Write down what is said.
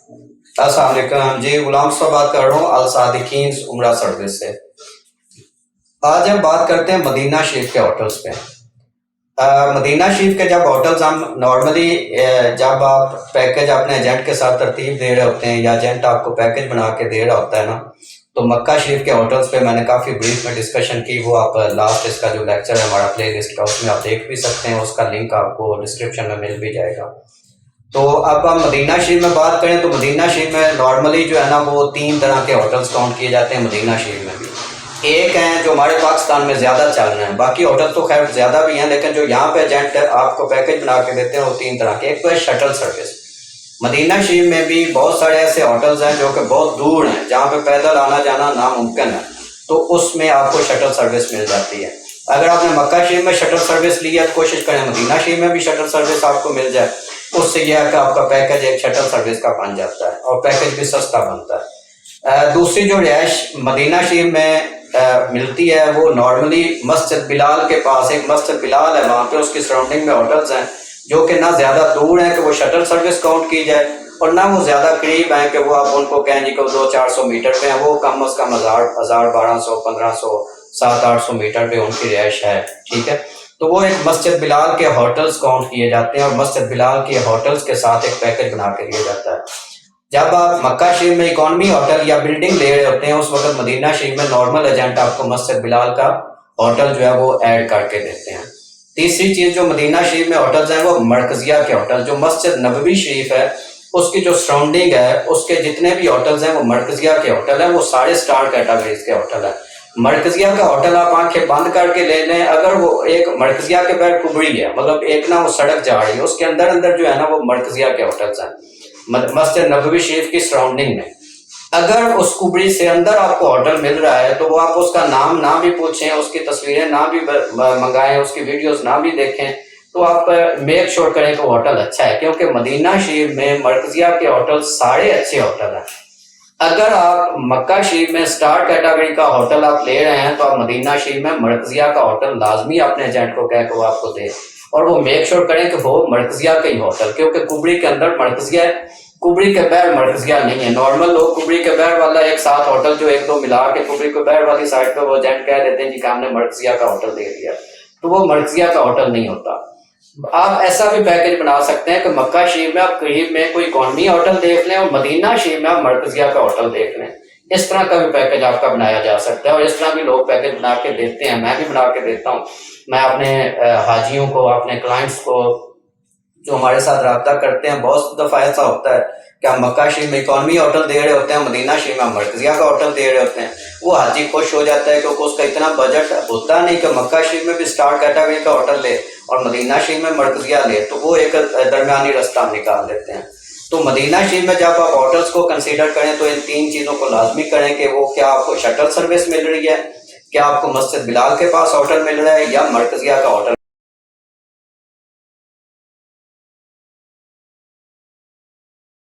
السلام علیکم جی، غلام صاحب بات کر رہا ہوں الصادقین عمرہ سروس سے۔ آج ہم بات کرتے ہیں مدینہ شریف کے ہوٹلز پہ۔ مدینہ شریف کے جب ہوٹلز ہم نارملی جب آپ پیکج اپنے ایجنٹ کے ساتھ ترتیب دے رہے ہوتے ہیں یا ایجنٹ آپ کو پیکج بنا کے دے رہا ہوتا ہے نا، تو مکہ شریف کے ہوٹلز پہ میں نے کافی بریف میں ڈسکشن کی، وہ آپ لاسٹ اس کا جو لیکچر ہے ہمارا پلے لسٹ کا، اس میں آپ دیکھ بھی سکتے ہیں، اس کا لنک آپ کو ڈسکرپشن میں مل بھی جائے گا۔ تو اب ہم مدینہ شریف میں بات کریں تو مدینہ شریف میں نارملی جو ہے نا وہ 3 طرح کے ہوٹلز کاؤنٹ کیے جاتے ہیں مدینہ شریف میں بھی۔ ایک ہیں جو ہمارے پاکستان میں زیادہ چل رہے ہیں، باقی ہوٹل تو خیر زیادہ بھی ہیں، لیکن جو یہاں پہ ایجنٹ آپ کو پیکج بنا کے دیتے ہیں وہ 3 طرح کے۔ ایک تو ہے شٹل سروس۔ مدینہ شریف میں بھی بہت سارے ایسے ہوٹلز ہیں جو کہ بہت دور ہیں، جہاں پہ پیدل آنا جانا ناممکن ہے، تو اس میں آپ کو شٹل سروس مل جاتی ہے۔ اگر آپ نے مکہ شریف میں شٹل سروس لی ہے تو کوشش کریں مدینہ شریف میں بھی شٹل سروس آپ کو مل جائے، اس سے یہ ہے کہ آپ کا پیکج ایک شٹل سروس کا بن جاتا ہے اور پیکج بھی سستا بنتا ہے۔ دوسری جو رہائش مدینہ شریف میں ملتی ہے وہ نارملی مسجد بلال کے پاس ایک مسجد بلال ہے، وہاں پہ اس کی سراؤنڈنگ میں ہوٹلز ہیں جو کہ نہ زیادہ دور ہیں کہ وہ شٹل سروس کاؤنٹ کی جائے، اور نہ وہ زیادہ قریب ہیں کہ وہ آپ ان کو کہیں جی کہ 200-400 میٹر پہ ہیں، وہ کم از کم 1200-1500 700-800 میٹر پہ ان کی رہائش ہے، ٹھیک ہے۔ تو وہ ایک مسجد بلال کے ہوٹلز کاؤنٹ کیے جاتے ہیں اور مسجد بلال کے ہوٹلز کے ساتھ ایک پیکج بنا کے دیا جاتا ہے۔ جب آپ مکہ شریف میں اکانومی ہوٹل یا بلڈنگ لے رہے ہوتے ہیں اس وقت مدینہ شریف میں نارمل ایجنٹ آپ کو مسجد بلال کا ہوٹل جو ہے وہ ایڈ کر کے دیتے ہیں۔ تیسری چیز جو مدینہ شریف میں ہوٹلز ہیں وہ مرکزیہ کے ہوٹل، جو مسجد نبوی شریف ہے اس کی جو سراؤنڈنگ ہے اس کے جتنے بھی ہوٹلز ہیں وہ مرکزیہ کے ہوٹل ہیں، وہ سارے سٹار کیٹیگریز کے ہوٹل ہیں۔ مرکزیہ کا ہوٹل آپ آنکھیں بند کر کے لے لیں، اگر وہ ایک مرکزیہ کے بغیر کبڑی ہے، مطلب ایک نا وہ سڑک جا رہی ہے، اس کے اندر اندر جو ہے نا وہ مرکزیہ کے ہوٹلز ہیں مسجد نبوی شریف کی سراؤنڈنگ میں۔ اگر اس کبڑی سے اندر آپ کو ہوٹل مل رہا ہے تو وہ آپ اس کا نام نہ بھی پوچھیں، اس کی تصویریں نہ بھی منگائیں، اس کی ویڈیوز نہ بھی دیکھیں، تو آپ میک شور کریں کہ وہ ہوٹل اچھا ہے، کیونکہ مدینہ شریف میں مرکزیہ کے ہوٹل سارے اچھے ہوٹل ہیں۔ اگر آپ مکہ شریف میں سٹار کیٹیگری کا ہوٹل آپ لے رہے ہیں تو آپ مدینہ شریف میں مرکزیہ کا ہوٹل لازمی اپنے ایجنٹ کو کہہ کہ وہ آپ کو دے، اور وہ میک شور کریں کہ وہ مرکزیہ کا ہی ہوٹل، کیونکہ کبڑی کے اندر مرکزیہ ہے، کبڑی کے بیر مرکزیہ نہیں ہے۔ نارمل لوگ کبڑی کے بیر والا ایک ساتھ ہوٹل جو ایک دو ملا کے کبڑی کے بیر والی سائڈ پہ وہ ایجنٹ کہہ دیتے ہیں جی کہ ہم نے مرکزیہ کا ہوٹل دے دیا، تو وہ مرکزیہ کا ہوٹل نہیں ہوتا۔ آپ ایسا بھی پیکج بنا سکتے ہیں کہ مکہ شریف میں آپ قریب میں کوئی اکانومی ہوٹل دیکھ لیں اور مدینہ شریف میں آپ مرکزیہ کا ہوٹل دیکھ لیں، اس طرح کا بھی پیکج آپ کا بنایا جا سکتا ہے، اور اس طرح بھی لوگ پیکج بنا کے دیتے ہیں، میں بھی بنا کے دیتا ہوں۔ میں اپنے حاجیوں کو، اپنے کلائنٹس کو جو ہمارے ساتھ رابطہ کرتے ہیں، بہت دفعہ ایسا ہوتا ہے کہ ہم مکہ شریف میں اکانومی ہوٹل دے رہے ہوتے ہیں، مدینہ شریف میں ہم مرکزیہ کا ہوٹل دے رہے ہوتے ہیں، وہ حاجی خوش ہو جاتا ہے کیونکہ اس کا اتنا بجٹ ہوتا نہیں کہ مکہ شریف میں بھی سٹار کیٹیگری کا ہوٹل لے اور مدینہ شریف میں مرکزیہ لے، تو وہ ایک درمیانی رستہ ہم نکال لیتے ہیں۔ تو مدینہ شریف میں جب آپ ہوٹلز کو کنسیڈر کریں تو ان 3 چیزوں کو لازمی کریں کہ وہ کیا آپ کو شٹل سروس مل رہی ہے، کیا آپ کو مسجد بلال کے پاس ہوٹل مل رہا ہے، یا مرکزیہ کا ہوٹل